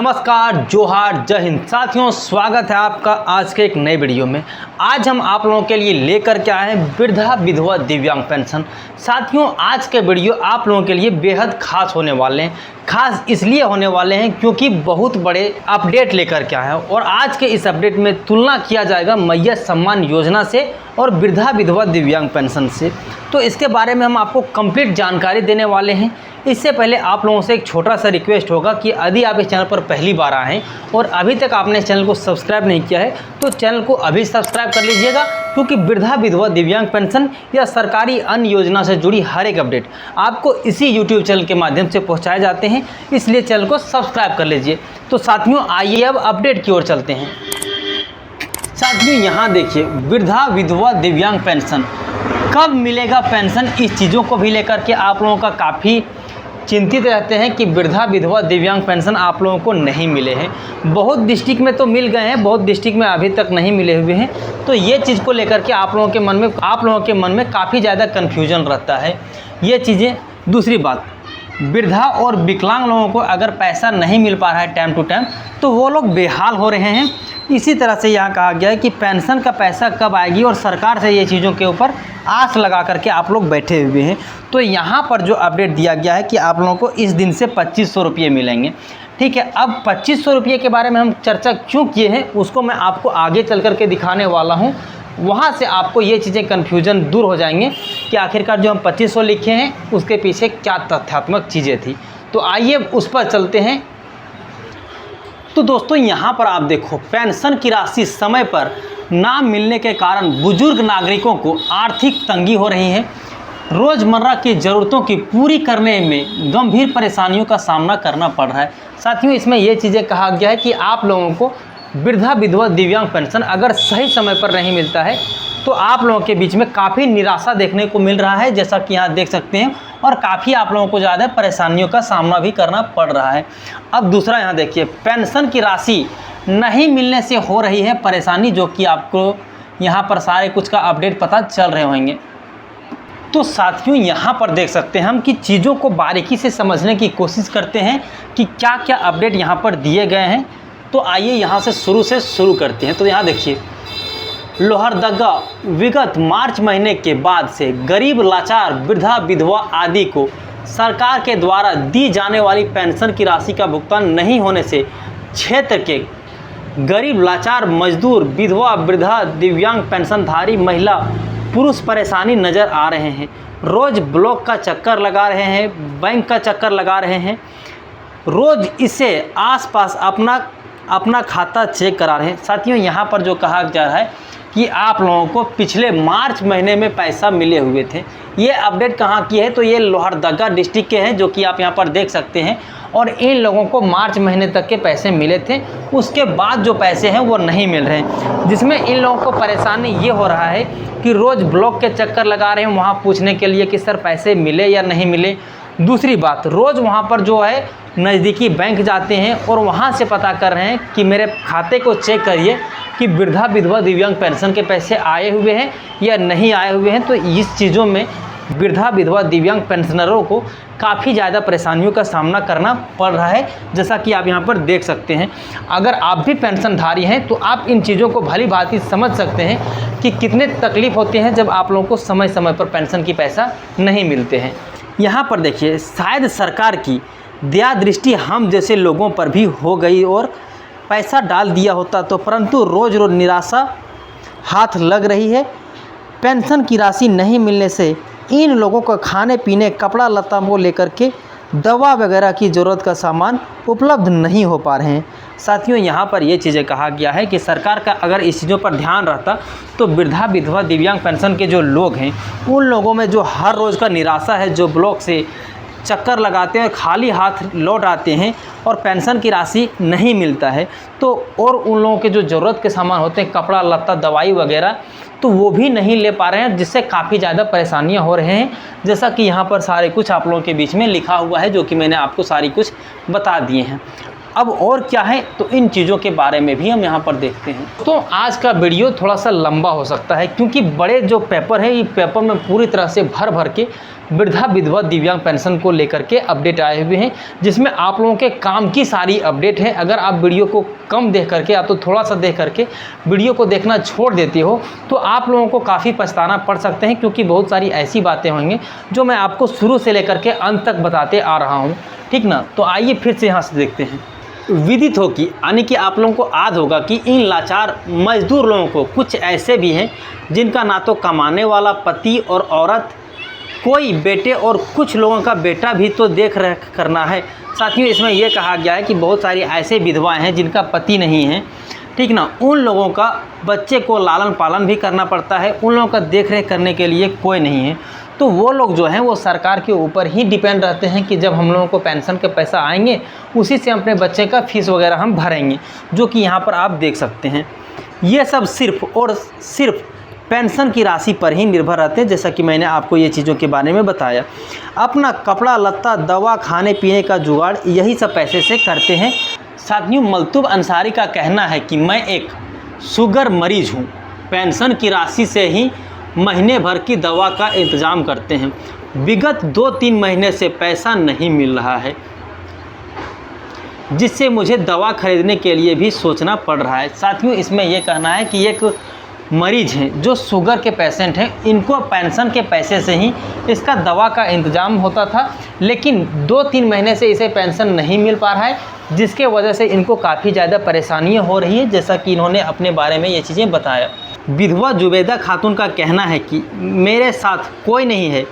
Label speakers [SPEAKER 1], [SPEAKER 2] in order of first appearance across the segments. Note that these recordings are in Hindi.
[SPEAKER 1] नमस्कार, जोहार, जय हिंद। साथियों, स्वागत है आपका आज के एक नए वीडियो में। आज हम आप लोगों के लिए लेकर के आए हैं वृद्धा विधवा दिव्यांग पेंशन। साथियों, आज के वीडियो आप लोगों के लिए बेहद खास होने वाले हैं। खास इसलिए होने वाले हैं क्योंकि बहुत बड़े अपडेट लेकर के आए हैं और आज के इस अपडेट में तुलना किया जाएगा मैया सम्मान योजना से और वृद्धा विधवा दिव्यांग पेंशन से। तो इसके बारे में हम आपको कंप्लीट जानकारी देने वाले हैं। इससे पहले आप लोगों से एक छोटा सा रिक्वेस्ट होगा कि यदि आप इस चैनल पर पहली बार आए हैं और अभी तक आपने इस चैनल को सब्सक्राइब नहीं किया है तो चैनल को अभी सब्सक्राइब कर लीजिएगा, क्योंकि वृद्धा विधवा दिव्यांग पेंशन या सरकारी अन्य योजना से जुड़ी हर एक अपडेट आपको इसी यूट्यूब चैनल के माध्यम से पहुँचाए जाते हैं, इसलिए चैनल को सब्सक्राइब कर लीजिए। तो साथियों, आइए अब अपडेट की ओर चलते हैं। साथियों, यहाँ देखिए, वृद्धा विधवा दिव्यांग पेंशन कब मिलेगा पेंशन, इस चीज़ों को भी लेकर के आप लोगों का काफ़ी चिंतित रहते हैं कि वृद्धा विधवा दिव्यांग पेंशन आप लोगों को नहीं मिले हैं। बहुत डिस्ट्रिक्ट में तो मिल गए हैं, बहुत डिस्ट्रिक्ट में अभी तक नहीं मिले हुए हैं। तो ये चीज़ को लेकर के आप लोगों के मन में काफ़ी ज़्यादा कन्फ्यूजन रहता है ये चीज़ें। दूसरी बात, वृद्धा और विकलांग लोगों को अगर पैसा नहीं मिल पा रहा है टाइम टू टाइम तो वो लोग बेहाल हो रहे हैं। इसी तरह से यहाँ कहा गया है कि पेंशन का पैसा कब आएगी और सरकार से ये चीज़ों के ऊपर आस लगा करके आप लोग बैठे हुए हैं। तो यहाँ पर जो अपडेट दिया गया है कि आप लोगों को इस दिन से 2500 रुपये मिलेंगे। ठीक है, अब 2500 रुपये के बारे में हम चर्चा क्यों किए हैं उसको मैं आपको आगे चल करके दिखाने वाला हूँ। वहाँ से आपको ये चीज़ें कन्फ्यूजन दूर हो जाएंगे कि आखिरकार जो हम 2500 लिखे हैं उसके पीछे क्या तथ्यात्मक चीज़ें थी। तो आइए उस पर चलते हैं। तो दोस्तों, यहाँ पर आप देखो, पेंशन की राशि समय पर ना मिलने के कारण बुजुर्ग नागरिकों को आर्थिक तंगी हो रही है। रोज़मर्रा की ज़रूरतों की पूरी करने में गंभीर परेशानियों का सामना करना पड़ रहा है। साथियों, इसमें ये चीज़ें कहा गया है कि आप लोगों को वृद्धा विधवा दिव्यांग पेंशन अगर सही समय पर नहीं मिलता है तो आप लोगों के बीच में काफ़ी निराशा देखने को मिल रहा है, जैसा कि यहाँ देख सकते हैं, और काफ़ी आप लोगों को ज़्यादा परेशानियों का सामना भी करना पड़ रहा है। अब दूसरा यहाँ देखिए, पेंशन की राशि नहीं मिलने से हो रही है परेशानी, जो कि आपको यहाँ पर सारे कुछ का अपडेट पता चल रहे होंगे। तो साथियों, यहाँ पर देख सकते हैं हम कि चीज़ों को बारीकी से समझने की कोशिश करते हैं कि क्या क्या अपडेट यहाँ पर दिए गए हैं। तो आइए यहाँ से शुरू करते हैं। तो यहाँ देखिए, लोहरदगा विगत मार्च महीने के बाद से गरीब लाचार वृद्धा विधवा आदि को सरकार के द्वारा दी जाने वाली पेंशन की राशि का भुगतान नहीं होने से क्षेत्र के गरीब लाचार मजदूर विधवा वृद्धा दिव्यांग पेंशनधारी महिला पुरुष परेशानी नज़र आ रहे हैं। रोज़ ब्लॉक का चक्कर लगा रहे हैं, बैंक का चक्कर लगा रहे हैं, रोज़ इसे आसपास अपना खाता चेक करा रहे हैं। साथियों, यहाँ पर जो कहा जा रहा है कि आप लोगों को पिछले मार्च महीने में पैसा मिले हुए थे। ये अपडेट कहाँ की है, तो ये लोहरदगा डिस्ट्रिक्ट के हैं, जो कि आप यहाँ पर देख सकते हैं। और इन लोगों को मार्च महीने तक के पैसे मिले थे, उसके बाद जो पैसे हैं वो नहीं मिल रहे हैं, जिसमें इन लोगों को परेशानी ये हो रहा है कि रोज़ ब्लॉक के चक्कर लगा रहे हैं वहाँ पूछने के लिए कि सर पैसे मिले या नहीं मिले। दूसरी बात, रोज़ वहाँ पर जो है नज़दीकी बैंक जाते हैं और वहाँ से पता कर रहे हैं कि मेरे खाते को चेक करिए कि वृद्धा विधवा दिव्यांग पेंशन के पैसे आए हुए हैं या नहीं आए हुए हैं। तो इस चीज़ों में वृद्धा विधवा दिव्यांग पेंशनरों को काफ़ी ज़्यादा परेशानियों का सामना करना पड़ रहा है, जैसा कि आप यहाँ पर देख सकते हैं। अगर आप भी पेंशनधारी हैं तो आप इन चीज़ों को भली भांति समझ सकते हैं कि कितने तकलीफ़ होते हैं जब आप लोगों को समय समय पर पेंशन की पैसा नहीं मिलते हैं। यहाँ पर देखिए, शायद सरकार की दया दृष्टि हम जैसे लोगों पर भी हो गई और पैसा डाल दिया होता तो, परंतु रोज़ रोज़ निराशा हाथ लग रही है। पेंशन की राशि नहीं मिलने से इन लोगों को खाने पीने, कपड़ा लत्ता को लेकर के दवा वगैरह की ज़रूरत का सामान उपलब्ध नहीं हो पा रहे हैं। साथियों, यहाँ पर ये चीज़ें कहा गया है कि सरकार का अगर इस चीज़ों पर ध्यान रहता तो वृद्धा विधवा दिव्यांग पेंशन के जो लोग हैं उन लोगों में जो हर रोज़ का निराशा है, जो ब्लॉक से चक्कर लगाते हैं और खाली हाथ लौट आते हैं और पेंशन की राशि नहीं मिलता है, तो और उन लोगों के जो ज़रूरत के सामान होते हैं, कपड़ा लत्ता दवाई वगैरह, तो वो भी नहीं ले पा रहे हैं, जिससे काफ़ी ज़्यादा परेशानियां हो रहे हैं, जैसा कि यहाँ पर सारे कुछ आप लोगों के बीच में लिखा हुआ है, जो कि मैंने आपको सारी कुछ बता दिए हैं। अब और क्या है, तो इन चीज़ों के बारे में भी हम यहाँ पर देखते हैं। तो आज का वीडियो थोड़ा सा लंबा हो सकता है, क्योंकि बड़े जो पेपर है, ये पेपर में पूरी तरह से भर भर के वृद्धा विधवा दिव्यांग पेंशन को लेकर के अपडेट आए हुए हैं, जिसमें आप लोगों के काम की सारी अपडेट है। अगर आप वीडियो को कम देख करके या तो थोड़ा सा देख करके वीडियो को देखना छोड़ देते हो तो आप लोगों को काफ़ी पछताना पड़ सकते हैं, क्योंकि बहुत सारी ऐसी बातें होंगी जो मैं आपको शुरू से लेकर के अंत तक बताते आ रहा हूँ, ठीक ना। तो आइए फिर से यहाँ से देखते हैं। विदित हो कि यानी कि आप लोगों को याद होगा कि इन लाचार मजदूर लोगों को कुछ ऐसे भी हैं जिनका ना तो कमाने वाला पति और औरत, कोई बेटे और कुछ लोगों का बेटा भी तो देख रेख करना है। साथियों, इसमें यह कहा गया है कि बहुत सारी ऐसे विधवाएं हैं जिनका पति नहीं है, ठीक ना। उन लोगों का बच्चे को लालन पालन भी करना पड़ता है, उन लोगों का देख रेख करने के लिए कोई नहीं है। तो वो लोग जो हैं वो सरकार के ऊपर ही डिपेंड रहते हैं कि जब हम लोगों को पेंशन के पैसा आएंगे उसी से अपने बच्चे का फीस वगैरह हम भरेंगे, जो कि यहाँ पर आप देख सकते हैं। ये सब सिर्फ और सिर्फ पेंशन की राशि पर ही निर्भर रहते हैं, जैसा कि मैंने आपको ये चीज़ों के बारे में बताया। अपना कपड़ा लत्ता, दवा, खाने पीने का जुगाड़ यही सब पैसे से करते हैं। साथियों, मलतूब अंसारी का कहना है कि मैं एक शुगर मरीज हूँ, पेंशन की राशि से ही महीने भर की दवा का इंतज़ाम करते हैं। विगत 2-3 महीने से पैसा नहीं मिल रहा है, जिससे मुझे दवा खरीदने के लिए भी सोचना पड़ रहा है। साथियों, इसमें यह कहना है कि एक मरीज हैं जो शुगर के पेशेंट हैं, इनको पेंशन के पैसे से ही इसका दवा का इंतज़ाम होता था, लेकिन 2-3 महीने से इसे पेंशन नहीं मिल पा रहा है, जिसके वजह से इनको काफ़ी ज़्यादा परेशानियां हो रही है, जैसा कि इन्होंने अपने बारे में ये चीज़ें बताया। विधवा जुबैदा खातून का कहना है कि मेरे साथ कोई नहीं है,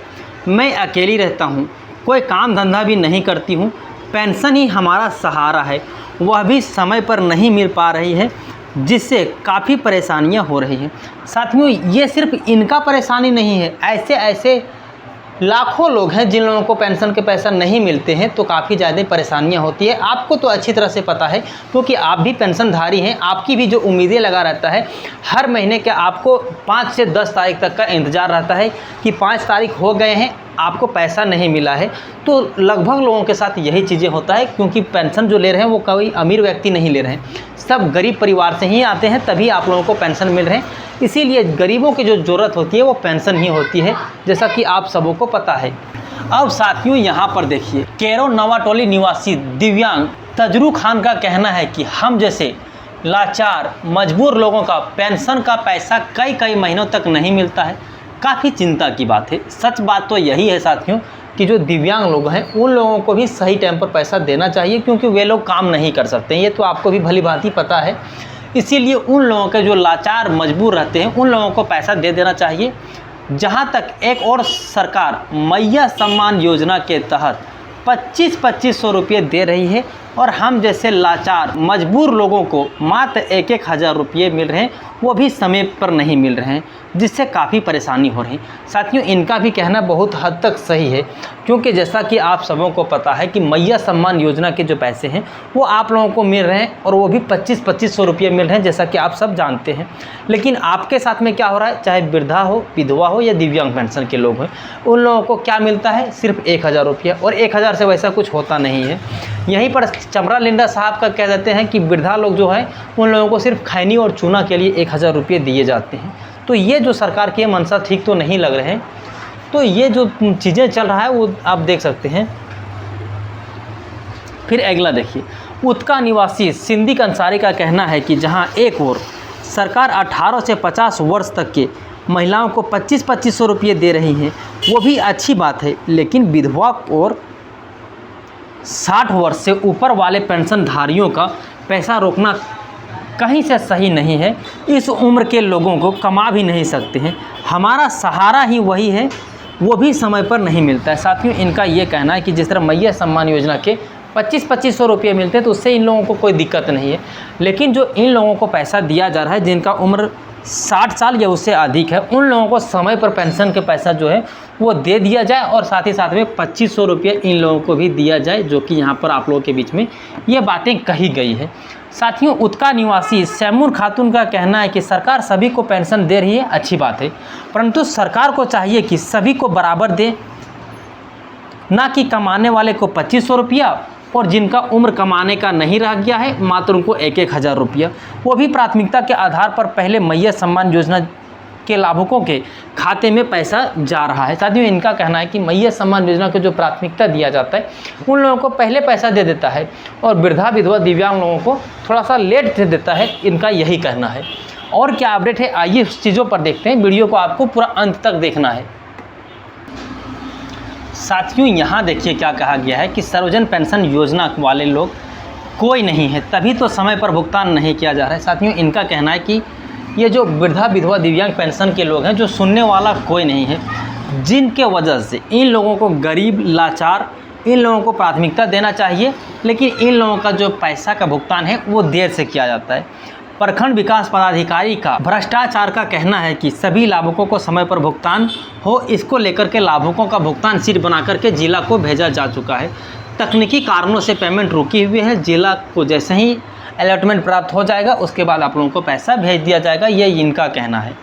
[SPEAKER 1] मैं अकेली रहता हूँ, कोई काम धंधा भी नहीं करती हूँ, पेंशन ही हमारा सहारा है, वह भी समय पर नहीं मिल पा रही है, जिससे काफ़ी परेशानियां हो रही हैं। साथियों, ये सिर्फ इनका परेशानी नहीं है, ऐसे ऐसे लाखों लोग हैं जिन लोगों को पेंशन के पैसा नहीं मिलते हैं, तो काफ़ी ज़्यादा परेशानियां होती है। आपको तो अच्छी तरह से पता है, क्योंकि आप भी पेंशनधारी हैं, आपकी भी जो उम्मीदें लगा रहता है, हर महीने के आपको 5 से 10 तारीख तक का इंतज़ार रहता है कि 5 तारीख हो गए हैं, आपको पैसा नहीं मिला है। तो लगभग लोगों के साथ यही चीज़ें होता है, क्योंकि पेंशन जो ले रहे हैं वो कोई अमीर व्यक्ति नहीं ले रहे हैं, सब गरीब परिवार से ही आते हैं, तभी आप लोगों को पेंशन मिल रहे हैं। इसीलिए गरीबों की जो ज़रूरत होती है वो पेंशन ही होती है, जैसा कि आप सबों को पता है। अब साथियों, यहाँ पर देखिए, कैरो नवाटोली निवासी दिव्यांग तजरू खान का कहना है कि हम जैसे लाचार मजबूर लोगों का पेंशन का पैसा कई महीनों तक नहीं मिलता है। काफ़ी चिंता की बात है। सच बात तो यही है साथियों कि जो दिव्यांग लोग हैं उन लोगों को भी सही टाइम पर पैसा देना चाहिए, क्योंकि वे लोग काम नहीं कर सकते हैं, ये तो आपको भी भली भांति पता है। इसीलिए उन लोगों के जो लाचार मजबूर रहते हैं उन लोगों को पैसा दे देना चाहिए। जहाँ तक एक और सरकार मैया सम्मान योजना के तहत 2500 रुपये दे रही है, और हम जैसे लाचार मजबूर लोगों को मात्र 1,000 रुपये मिल रहे हैं, वो भी समय पर नहीं मिल रहे हैं, जिससे काफ़ी परेशानी हो रही। साथियों, इनका भी कहना बहुत हद तक सही है, क्योंकि जैसा कि आप सबों को पता है कि मैया सम्मान योजना के जो पैसे हैं वो आप लोगों को मिल रहे हैं, और वो भी 2500 रुपये मिल रहे हैं, जैसा कि आप सब जानते हैं। लेकिन आपके साथ में क्या हो रहा है, चाहे वृद्धा हो, विधवा हो या दिव्यांग पेंशन के लोग हैं, उन लोगों को क्या मिलता है, सिर्फ 1,000 रुपया, और 1,000 से वैसा कुछ होता नहीं है। यहीं पर चमरा लिंडा साहब का कह देते हैं कि वृद्धा लोग जो है उन लोगों को सिर्फ खैनी और चूना के लिए 1,000 रुपये दिए जाते हैं। तो ये जो सरकार की मंशा ठीक तो नहीं लग रहे हैं। तो ये जो चीज़ें चल रहा है वो आप देख सकते हैं। फिर अगला देखिए, उत्का निवासी सिंदीक अंसारी का कहना है कि जहां एक ओर सरकार 18 से 50 वर्ष तक के महिलाओं को 2500 रुपये दे रही है, वो भी अच्छी बात है, लेकिन विधवा और 60 वर्ष से ऊपर वाले पेंशनधारियों का पैसा रोकना कहीं से सही नहीं है। इस उम्र के लोगों को कमा भी नहीं सकते हैं, हमारा सहारा ही वही है, वो भी समय पर नहीं मिलता है। साथियों, इनका ये कहना है कि जिस तरह मैया सम्मान योजना के 2500 रुपये मिलते हैं तो उससे इन लोगों को कोई दिक्कत नहीं है, लेकिन जो इन लोगों को पैसा दिया जा रहा है जिनका उम्र 60 साल या उससे अधिक है, उन लोगों को समय पर पेंशन के पैसा जो है वो दे दिया जाए, और साथ ही साथ में 2500 रुपये इन लोगों को भी दिया जाए, जो कि यहाँ पर आप लोगों के बीच में ये बातें कही गई है। साथियों, उत्का निवासी सैमूर खातून का कहना है कि सरकार सभी को पेंशन दे रही है, अच्छी बात है, परंतु सरकार को चाहिए कि सभी को बराबर दे, ना कि कमाने वाले को 2500 रुपया और जिनका उम्र कमाने का नहीं रह गया है मात्र उनको 1,000 रुपया, वो भी प्राथमिकता के आधार पर पहले मैया सम्मान योजना के लाभुकों के खाते में पैसा जा रहा है। साथियों, इनका कहना है कि मैया सम्मान योजना को जो प्राथमिकता दिया जाता है उन लोगों को पहले पैसा दे देता है और वृद्धा विधवा दिव्यांग लोगों को थोड़ा सा लेट से देता है, इनका यही कहना है। और क्या अपडेट है, आइए उस चीज़ों पर देखते हैं। वीडियो को आपको पूरा अंत तक देखना है। साथियों, यहाँ देखिए क्या कहा गया है कि सर्वजन पेंशन योजना वाले लोग कोई नहीं है, तभी तो समय पर भुगतान नहीं किया जा रहा है। साथियों, इनका कहना है कि ये जो वृद्धा विधवा दिव्यांग पेंशन के लोग हैं, जो सुनने वाला कोई नहीं है, जिनके वजह से इन लोगों को गरीब लाचार इन लोगों को प्राथमिकता देना चाहिए, लेकिन इन लोगों का जो पैसा का भुगतान है वो देर से किया जाता है। प्रखंड विकास पदाधिकारी का भ्रष्टाचार का कहना है कि सभी लाभुकों को समय पर भुगतान हो, इसको लेकर के लाभुकों का भुगतान शीट बना करके जिला को भेजा जा चुका है। तकनीकी कारणों से पेमेंट रुकी हुई है। जिला को जैसे ही अलॉटमेंट प्राप्त हो जाएगा उसके बाद आप लोगों को पैसा भेज दिया जाएगा, ये इनका कहना है।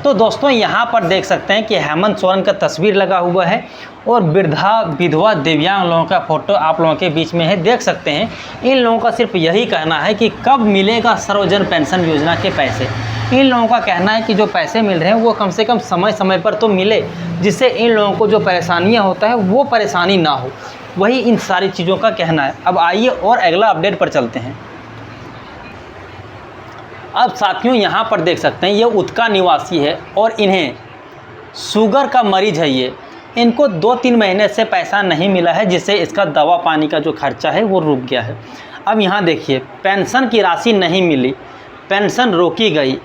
[SPEAKER 1] तो दोस्तों, यहाँ पर देख सकते हैं कि हेमंत सोरेन का तस्वीर लगा हुआ है और वृद्धा विधवा दिव्यांग लोगों का फोटो आप लोगों के बीच में है। देख सकते हैं इन लोगों का सिर्फ यही कहना है कि कब मिलेगा सर्वजन पेंशन योजना के पैसे। इन लोगों का कहना है कि जो पैसे मिल रहे हैं वो कम से कम समय समय पर तो मिले, जिससे इन लोगों को जो परेशानियाँ होता है वो परेशानी ना हो, वही इन सारी चीज़ों का कहना है। अब आइए और अगला अपडेट पर चलते हैं। अब साथियों, यहाँ पर देख सकते हैं ये उत्का निवासी है और इन्हें शुगर का मरीज है। ये इनको 2-3 महीने से पैसा नहीं मिला है, जिससे इसका दवा पानी का जो खर्चा है वो रुक गया है। अब यहाँ देखिए, पेंशन की राशि नहीं मिली, पेंशन रोकी गई,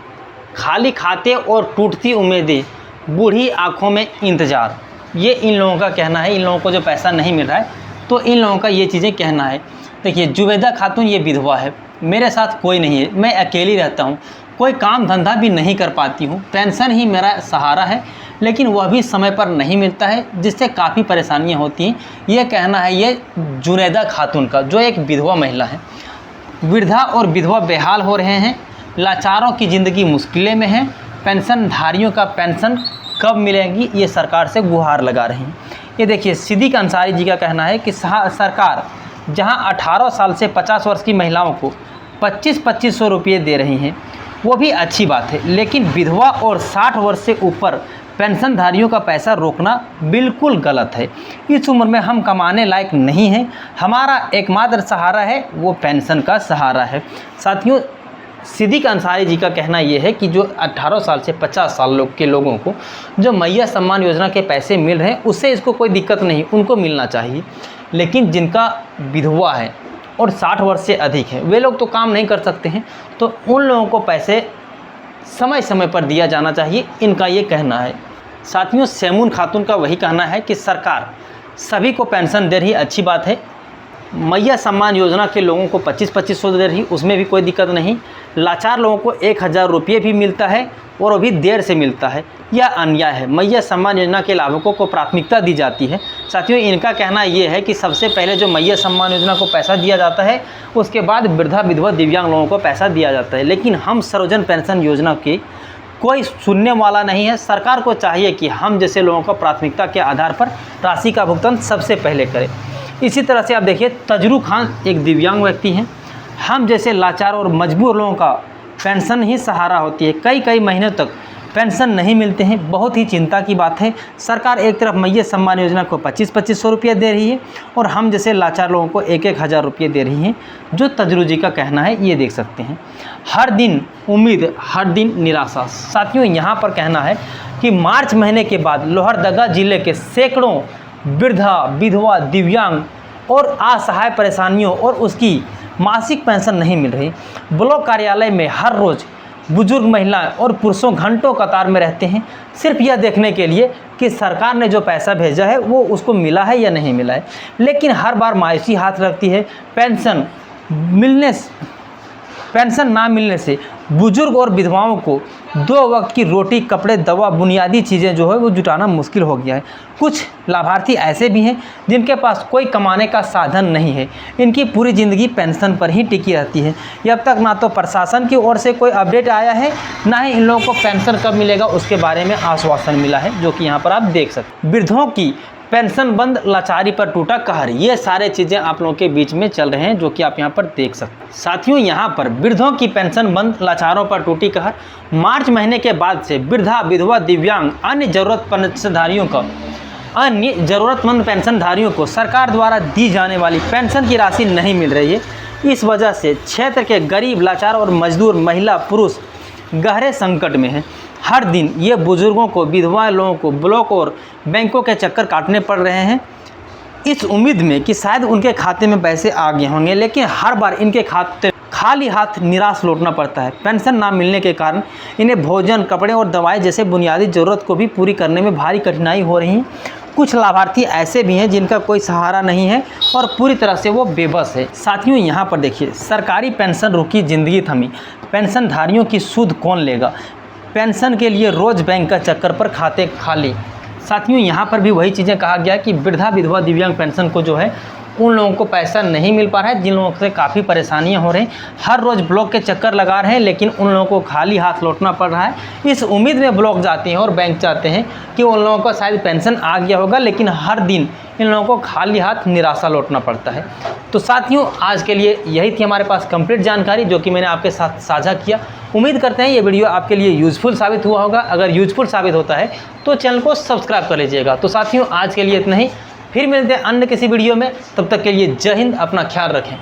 [SPEAKER 1] खाली खाते और टूटती उम्मीदें, बूढ़ी आँखों में इंतज़ार, ये इन लोगों का कहना है। इन लोगों को जो पैसा नहीं मिल रहा है तो इन लोगों का ये चीज़ें कहना है। देखिए, जुबैदा खातून ये विधवा है, मेरे साथ कोई नहीं है, मैं अकेली रहता हूँ, कोई काम धंधा भी नहीं कर पाती हूँ, पेंशन ही मेरा सहारा है, लेकिन वह भी समय पर नहीं मिलता है, जिससे काफ़ी परेशानियाँ होती हैं। ये कहना है ये जुनैदा खातून का, जो एक विधवा महिला है। वृद्धा और विधवा बेहाल हो रहे हैं, लाचारों की ज़िंदगी मुश्किलें में है, पेंशनधारियों का पेंशन कब मिलेगी, ये सरकार से गुहार लगा रही हैं। ये देखिए, सिद्दीक अंसारी जी का कहना है कि सरकार जहां 18 साल से 50 वर्ष की महिलाओं को 2500 रुपये दे रही हैं, वो भी अच्छी बात है, लेकिन विधवा और 60 वर्ष से ऊपर पेंशनधारियों का पैसा रोकना बिल्कुल गलत है। इस उम्र में हम कमाने लायक नहीं हैं, हमारा एकमात्र सहारा है वो पेंशन का सहारा है। साथियों, सिद्दीक अंसारी जी का कहना यह है कि जो 18 साल से 50 साल के लोगों को जो मैया सम्मान योजना के पैसे मिल रहे हैं उससे इसको कोई दिक्कत नहीं, उनको मिलना चाहिए, लेकिन जिनका विधवा है और 60 वर्ष से अधिक है वे लोग तो काम नहीं कर सकते हैं, तो उन लोगों को पैसे समय समय पर दिया जाना चाहिए, इनका ये कहना है। साथियों, सेमून खातून का वही कहना है कि सरकार सभी को पेंशन दे रही, अच्छी बात है। मैया सम्मान योजना के लोगों को 2500 दे रही, उसमें भी कोई दिक्कत नहीं। लाचार लोगों को 1000 रुपये भी मिलता है और वो भी देर से मिलता है, यह अन्याय है। मैया सम्मान योजना के लाभुकों को प्राथमिकता दी जाती है। साथियों, इनका कहना ये है कि सबसे पहले जो मैया सम्मान योजना को पैसा दिया जाता है उसके बाद वृद्धा विधवा दिव्यांग लोगों को पैसा दिया जाता है, लेकिन हम सर्वजन पेंशन योजना की कोई सुनने वाला नहीं है। सरकार को चाहिए कि हम जैसे लोगों को प्राथमिकता के आधार पर राशि का भुगतान सबसे पहले करें। इसी तरह से आप देखिए, तजरू खान एक दिव्यांग व्यक्ति हैं। हम जैसे लाचार और मजबूर लोगों का पेंशन ही सहारा होती है, कई महीनों तक पेंशन नहीं मिलते हैं, बहुत ही चिंता की बात है। सरकार एक तरफ मैया सम्मान योजना को 2500 रुपये दे रही है और हम जैसे लाचार लोगों को 1000 रुपये दे रही हैं, जो तजरू जी का कहना है, ये देख सकते हैं। हर दिन उम्मीद, हर दिन निराशा। साथियों, यहाँ पर कहना है कि मार्च महीने के बाद लोहरदगा जिले के सैकड़ों वृद्धा विधवा दिव्यांग और असहाय परेशानियों और उसकी मासिक पेंशन नहीं मिल रही। ब्लॉक कार्यालय में हर रोज़ बुजुर्ग महिलाएं और पुरुषों घंटों कतार में रहते हैं, सिर्फ यह देखने के लिए कि सरकार ने जो पैसा भेजा है वो उसको मिला है या नहीं मिला है। लेकिन हर बार मायूसी हाथ रखती है। पेंशन ना मिलने से बुजुर्ग और विधवाओं को 2 वक्त की रोटी, कपड़े, दवा, बुनियादी चीज़ें जो है वो जुटाना मुश्किल हो गया है। कुछ लाभार्थी ऐसे भी हैं जिनके पास कोई कमाने का साधन नहीं है, इनकी पूरी ज़िंदगी पेंशन पर ही टिकी रहती है। अब तक ना तो प्रशासन की ओर से कोई अपडेट आया है, ना ही इन लोगों को पेंशन कब मिलेगा उसके बारे में आश्वासन मिला है, जो कि यहाँ पर आप देख सकते हैं। वृद्धों की पेंशन बंद, लाचारी पर टूटा कहर, ये सारे चीज़ें आप लोगों के बीच में चल रहे हैं, जो कि आप यहाँ पर देख सकते हैं। साथियों, यहाँ पर वृद्धों की पेंशन बंद, लाचारों पर टूटी कहर। मार्च महीने के बाद से वृद्धा, विधवा, दिव्यांग, अन्य ज़रूरतमंद पेंशनधारियों को सरकार द्वारा दी जाने वाली पेंशन की राशि नहीं मिल रही है। इस वजह से क्षेत्र के गरीब, लाचार और मजदूर महिला, पुरुष गहरे संकट में हैं। हर दिन ये बुजुर्गों को, विधवा लोगों को ब्लॉक और बैंकों के चक्कर काटने पड़ रहे हैं, इस उम्मीद में कि शायद उनके खाते में पैसे आ गए होंगे, लेकिन हर बार इनके खाते खाली हाथ निराश लौटना पड़ता है। पेंशन ना मिलने के कारण इन्हें भोजन, कपड़े और दवाई जैसे बुनियादी ज़रूरत को भी पूरी करने में भारी कठिनाई हो रही है। कुछ लाभार्थी ऐसे भी हैं जिनका कोई सहारा नहीं है और पूरी तरह से वो बेबस है। साथियों, यहाँ पर देखिए, सरकारी पेंशन रुकी, जिंदगी थमी, पेंशनधारियों की सूद कौन लेगा, पेंशन के लिए रोज़ बैंक का चक्कर पर खाते खाली। साथियों, यहाँ पर भी वही चीज़ें कहा गया कि वृद्धा, विधवा, दिव्यांग पेंशन को जो है उन लोगों को पैसा नहीं मिल पा रहा है, जिन लोगों से काफ़ी परेशानियां हो रही हैं। हर रोज़ ब्लॉक के चक्कर लगा रहे हैं, लेकिन उन लोगों को खाली हाथ लौटना पड़ रहा है। इस उम्मीद में ब्लॉक जाते हैं और बैंक चाहते हैं कि उन लोगों को शायद पेंशन आ गया होगा, लेकिन हर दिन इन लोगों को खाली हाथ निराशा लौटना पड़ता है। तो साथियों, आज के लिए यही थी हमारे पास कंप्लीट जानकारी, जो कि मैंने आपके साथ साझा किया। उम्मीद करते हैं ये वीडियो आपके लिए यूज़फुल साबित हुआ होगा। अगर यूज़फुल साबित होता है तो चैनल को सब्सक्राइब कर लीजिएगा। तो साथियों, आज के लिए इतना ही, फिर मिलते हैं अन्य किसी वीडियो में। तब तक के लिए जय हिंद, अपना ख्याल रखें।